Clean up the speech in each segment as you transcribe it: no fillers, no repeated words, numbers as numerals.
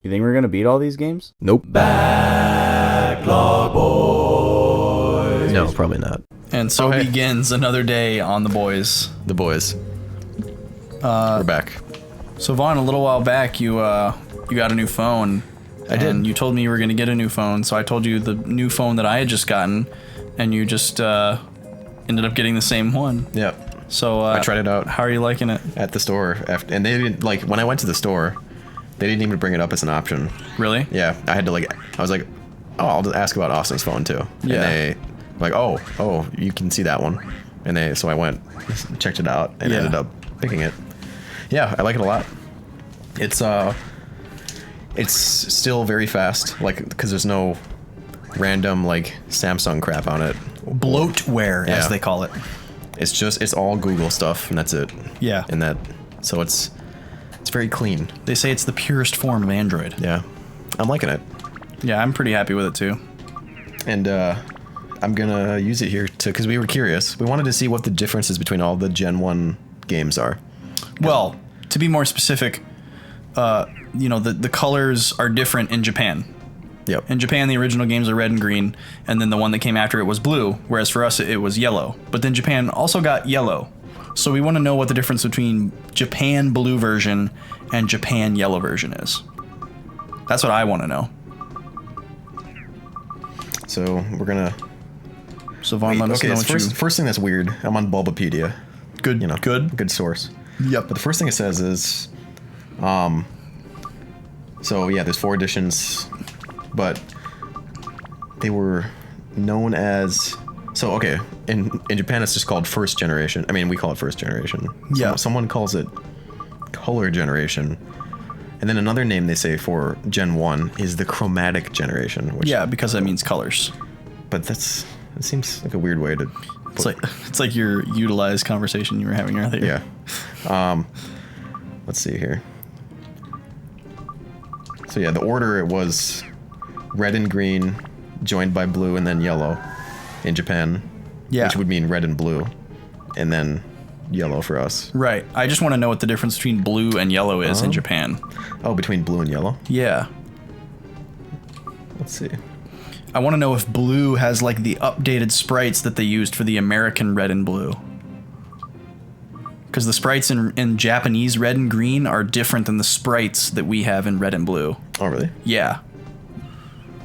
You think we're gonna beat all these games? Nope. Backlog boys. No, probably not. And so begins another day on The Boys. The boys. We're back. So Vaughn, a little while back, you got a new phone. I did. And you told me you were going to get a new phone, so I told you the new phone that I had just gotten, and you just ended up getting the same one. Yep. So I tried it out How are you liking it? at the store, and they didn't when I went to the store, they didn't even bring it up as an option. Really? Yeah, I had to I was like, oh, I'll just ask about Austin's phone too. Yeah. And they oh, you can see that one, and so I went, checked it out, and ended up picking it. Yeah, I like it a lot. It's still very fast, because there's no random Samsung crap on it. Bloatware, Yeah. as they call it. It's all Google stuff, and that's it. Yeah. And so it's very clean. They say it's the purest form of Android. Yeah, I'm liking it, Yeah, I'm pretty happy with it too. and I'm gonna use it here because we were curious. We wanted to see what the differences between all the Gen 1 games are. Well, to be more specific, the colors are different in Japan. Yep. In Japan, the original games are red and green, and then the one that came after it was blue, whereas for us, it was yellow. But then Japan also got yellow. So we want to know what the difference between Japan blue version and Japan yellow version is. That's what I want to know. So we're gonna. So Vaughn, let us know what First thing that's weird. I'm on Bulbapedia. Good, Good source. Yep. But the first thing it says is, so yeah, there's 4 editions, but they were known as. So okay, in Japan it's just called first generation. I mean, we call it first generation. Yeah. Someone calls it color generation, and then another name they say for Gen 1 is the chromatic generation. Which, Yeah, because that means colors. But it seems like a weird way to. It's like your utilized conversation you were having earlier. Yeah. Let's see here. So yeah, the order it was red and green, joined by blue, and then yellow in Japan. Yeah. Which would mean red and blue, and then yellow for us. Right. I just want to know what the difference between blue and yellow is in Japan. Oh, between blue and yellow? Yeah. Let's see. I want to know if blue has the updated sprites that they used for the American red and blue. Because the sprites in Japanese red and green are different than the sprites that we have in red and blue. Oh, really? Yeah.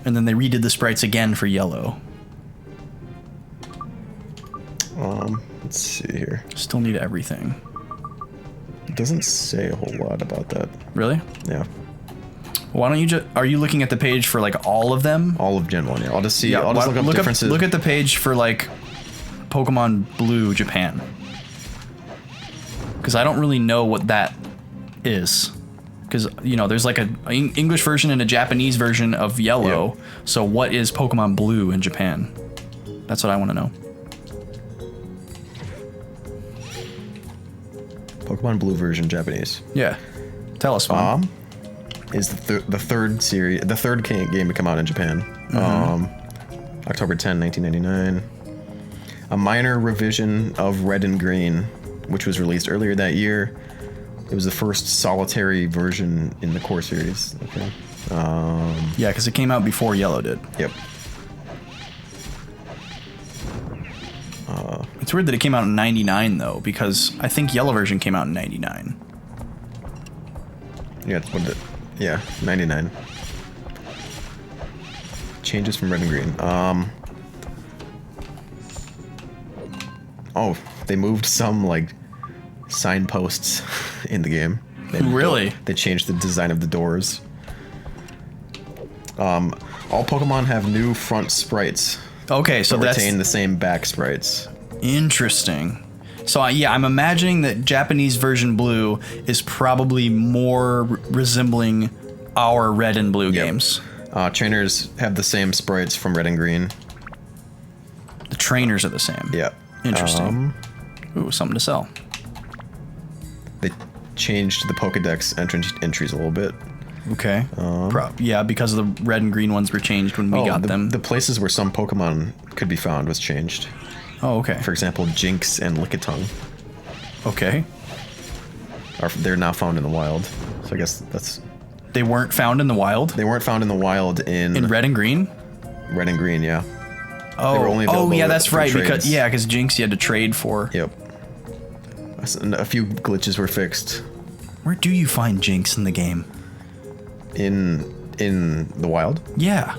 And then they redid the sprites again for yellow. Let's see here. Still need everything. It doesn't say a whole lot about that. Really? Yeah. Why don't you are you looking at the page for all of them? All of Gen 1, yeah. I'll just see. I'll just look up differences. Look at the page for Pokemon Blue Japan. Because I don't really know what that is. Because, there's an English version and a Japanese version of yellow. Yeah. So what is Pokemon Blue in Japan? That's what I want to know. Pokemon Blue version Japanese. Yeah. Tell us, Vaughn. Is the third series, the third game to come out in Japan. October 10, 1999. A minor revision of Red and Green, which was released earlier that year. It was the first solitary version in the core series. Okay. Yeah, because it came out before Yellow did. Yep. It's weird that it came out in 99, though, because I think Yellow version came out in 99. Yeah, what did it? Yeah, 99. Changes from Red and Green. Oh, they moved some signposts in the game. Really? They changed the design of the doors. All Pokemon have new front sprites. Okay, so but that's retain the same back sprites. interesting. So I'm imagining that Japanese version Blue is probably more resembling our Red and Blue games. Trainers have the same sprites from Red and Green. The trainers are the same. Yeah. Interesting. Ooh, something to sell. They changed the Pokedex entries a little bit. Okay. Yeah, because the red and green ones were changed when we got them. The places where some Pokemon could be found was changed. Oh, okay. For example, Jinx and Lickitung. Okay. They're now found in the wild. So I guess that's They weren't found in the wild? They weren't found in the wild In red and green? Red and green, yeah. Oh, were only available yeah, that's for right. trades. Because Jinx you had to trade for. Yep. A few glitches were fixed. Where do you find Jinx in the game? In the wild? Yeah.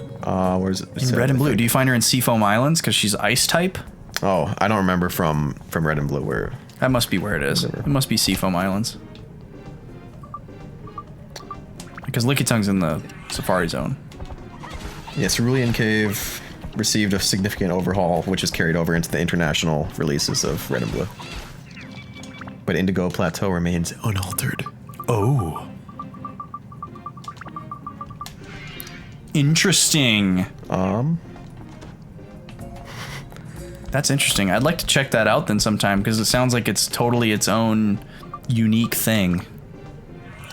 Where's it? In red and blue. Do you find her in Seafoam Islands because she's ice type? Oh, I don't remember from red and blue where. That must be where it is. It must be Seafoam Islands. Because Lickitung's in the Safari Zone. Yeah, Cerulean Cave received a significant overhaul, which is carried over into the international releases of Red and Blue. But Indigo Plateau remains unaltered. Oh. Interesting. That's interesting. I'd like to check that out then sometime, because it sounds like it's totally its own unique thing.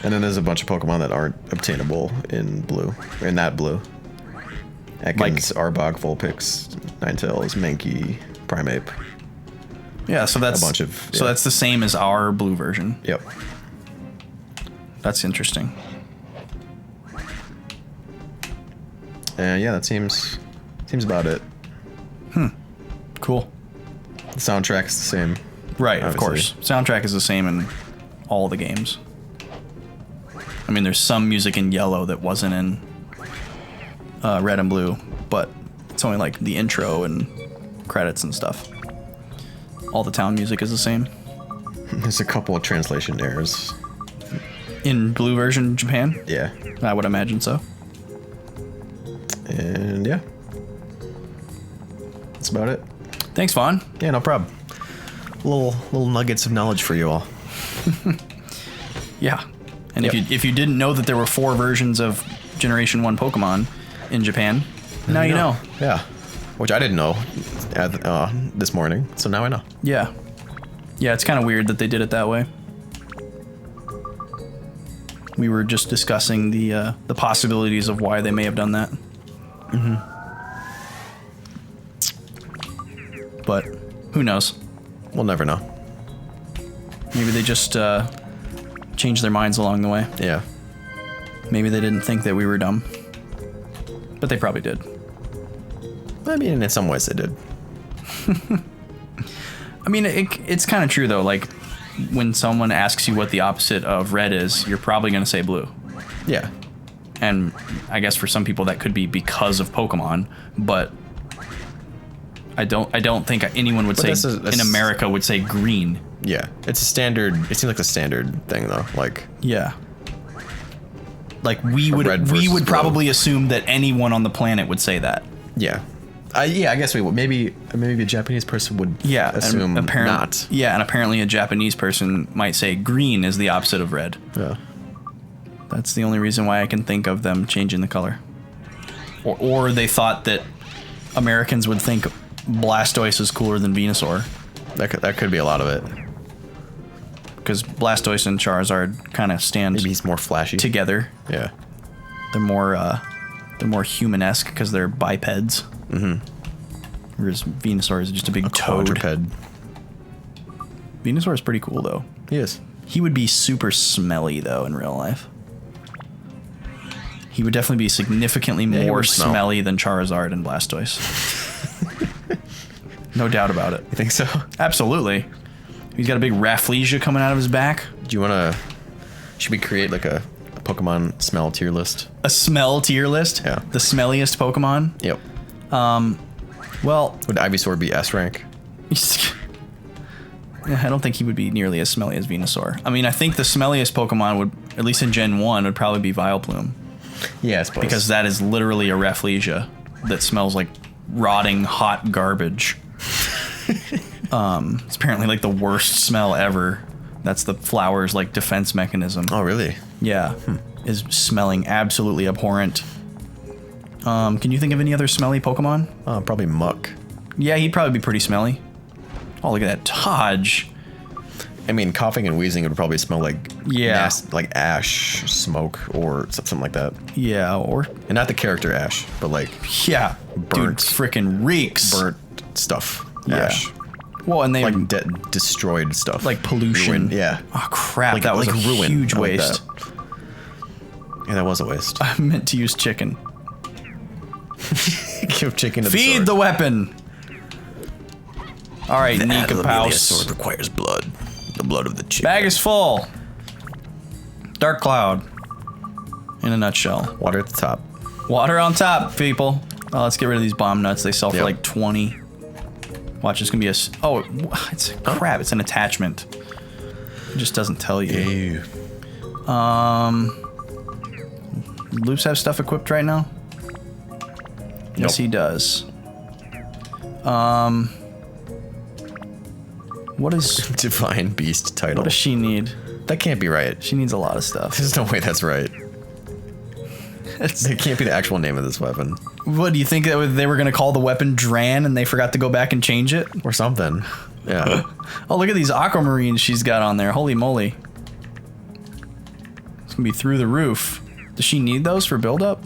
And then there's a bunch of Pokemon that aren't obtainable in blue. Or in that blue. Ekans, Arbok, Vulpix, Ninetales, Mankey, Primeape. Yeah, so that's A bunch of, so yeah. that's the same as our blue version. Yep. That's interesting. And yeah, that seems about it. Cool. The soundtrack's the same. Right, obviously. of course. Soundtrack is the same in all the games. I mean, there's some music in yellow that wasn't in red and blue, but it's only like the intro and credits and stuff. All the town music is the same. There's a couple of translation errors. In blue version Japan? Yeah. I would imagine so. And yeah. That's about it. Thanks, Vaughn. Yeah, no problem. Little nuggets of knowledge for you all. Yeah. And Yep. if you didn't know that there were 4 versions of Generation 1 Pokemon in Japan, now you know. Yeah. Which I didn't know this morning, so now I know. Yeah. Yeah, it's kind of weird that they did it that way. We were just discussing the possibilities of why they may have done that. Mm-hmm. But who knows? We'll never know. Maybe they just changed their minds along the way. Yeah. Maybe they didn't think that we were dumb. But they probably did. I mean, in some ways they did. I mean, it's kind of true, though. Like, when someone asks you what the opposite of red is, you're probably going to say blue. Yeah. And I guess for some people that could be because of Pokemon, but I don't think anyone would But say that's in America would say green. Yeah. It's a standard. It seems like a standard thing, though. Like. Yeah. Like we red would versus blue. probably assume that anyone on the planet would say that. Yeah. Yeah, I guess we would. Maybe a Japanese person would assume not. Yeah, and apparently a Japanese person might say green is the opposite of red. Yeah. That's the only reason why I can think of them changing the color. Or they thought that Americans would think Blastoise is cooler than Venusaur. That could be a lot of it. Because Blastoise and Charizard kind of stand Maybe he's more flashy. together. Yeah. They're more human-esque because they're bipeds. Mm-hmm. Whereas Venusaur is just a big toad. Quadruped. Venusaur is pretty cool, though. He is. He would be super smelly, though, in real life. He would definitely be significantly he more would smell. smelly than Charizard and Blastoise. No doubt about it. You think so? Absolutely. He's got a big Rafflesia coming out of his back. Do you want to... Should we create like a Pokemon smell tier list? A smell tier list? Yeah. The smelliest Pokemon? Yep. Well... Would Ivysaur be S rank? I don't think he would be nearly as smelly as Venusaur. I mean, I think the smelliest Pokemon would, at least in Gen 1, would probably be Vileplume. Yeah, I suppose. Because that is literally a Rafflesia that smells like rotting hot garbage. It's apparently like the worst smell ever. That's the flower's like defense mechanism. Oh, really? Yeah. Is smelling absolutely abhorrent. Can you think of any other smelly Pokemon? Probably Muck. Yeah, he'd probably be pretty smelly. Oh, look at that Taj. I mean, coughing and wheezing would probably smell like like ash, smoke, or something like that. Yeah, or... And not the character Ash, but like Yeah. Burnt. Dude, frickin' reeks. burnt stuff. Yeah. Ash. Well, and they... Like destroyed stuff. like pollution. Ruined, yeah. Oh, crap. Like, that was like a ruin. huge I like waste. Yeah, that was a waste. I meant to use chicken. Give chicken to the Feed sword. the weapon. All right, Nika sword Paus. requires blood. The blood of the chicken. Bag is full. Dark Cloud. In a nutshell. Water at the top. Water on top, people. Oh, let's get rid of these bomb nuts. They sell for Yep. like 20. Watch, it's gonna be a. Oh, it's crap. It's an attachment. It just doesn't tell you. Loops have stuff equipped right now? Yes, he does. What is Divine Beast title. what does she need? That can't be right. She needs a lot of stuff. There's no way that's right. It can't be the actual name of this weapon. What do you think that they were gonna call the weapon Dran and they forgot to go back and change it? Or something. Yeah. Oh, look at these aquamarines she's got on there. Holy moly. It's gonna be through the roof. Does she need those for buildup?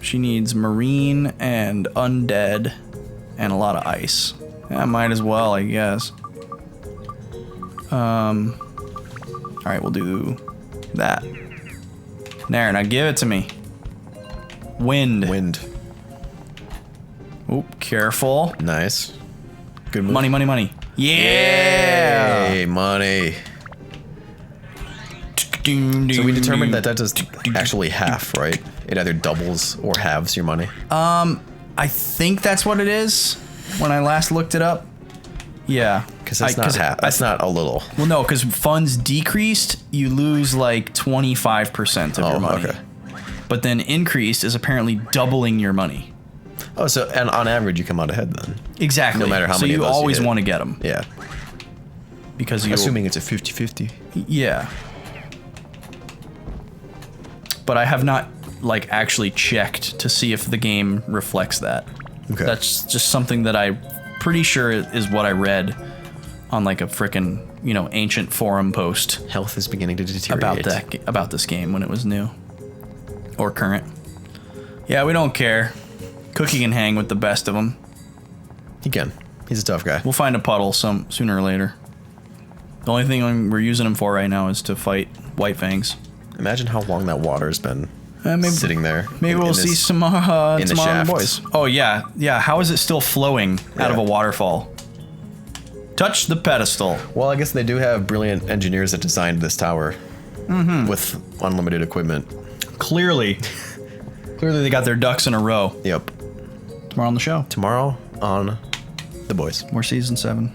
She needs marine and undead and a lot of ice. Yeah, might as well, I guess. Alright, we'll do that. There, now give it to me. Wind. Wind. Oop, careful. Nice. Good move. Money, money, money. Yeah! Hey, money. So we determined that does actually half, right? It either doubles or halves your money. I think that's what it is. When I last looked it up. Yeah. Because that's not half. That's not a little. Well, no, because funds decreased, you lose like 25% of your money. Okay. But then increased is apparently doubling your money. Oh, so and on average you come out ahead then. Exactly. No matter how so many you of those you always hit. want to get them. Yeah. Because you. Assuming it's a 50-50. Yeah. But I have not like actually checked to see if the game reflects that. Okay. That's just something that I'm pretty sure is what I read on like a frickin', ancient forum post Health is beginning to deteriorate. about this game when it was new or current. Yeah, we don't care. Cookie can hang with the best of them. He can. He's a tough guy. We'll find a puddle sooner or later. The only thing we're using him for right now is to fight White Fangs. Imagine how long that water's been Maybe, sitting there. Maybe we'll see some in the tomorrow, shaft. boys. Oh yeah, yeah. How is it still flowing out of a waterfall? Touch the pedestal. Well, I guess they do have brilliant engineers that designed this tower with unlimited equipment. Clearly they got their ducks in a row. Yep. Tomorrow on the show. Tomorrow on The Boys. More season 7.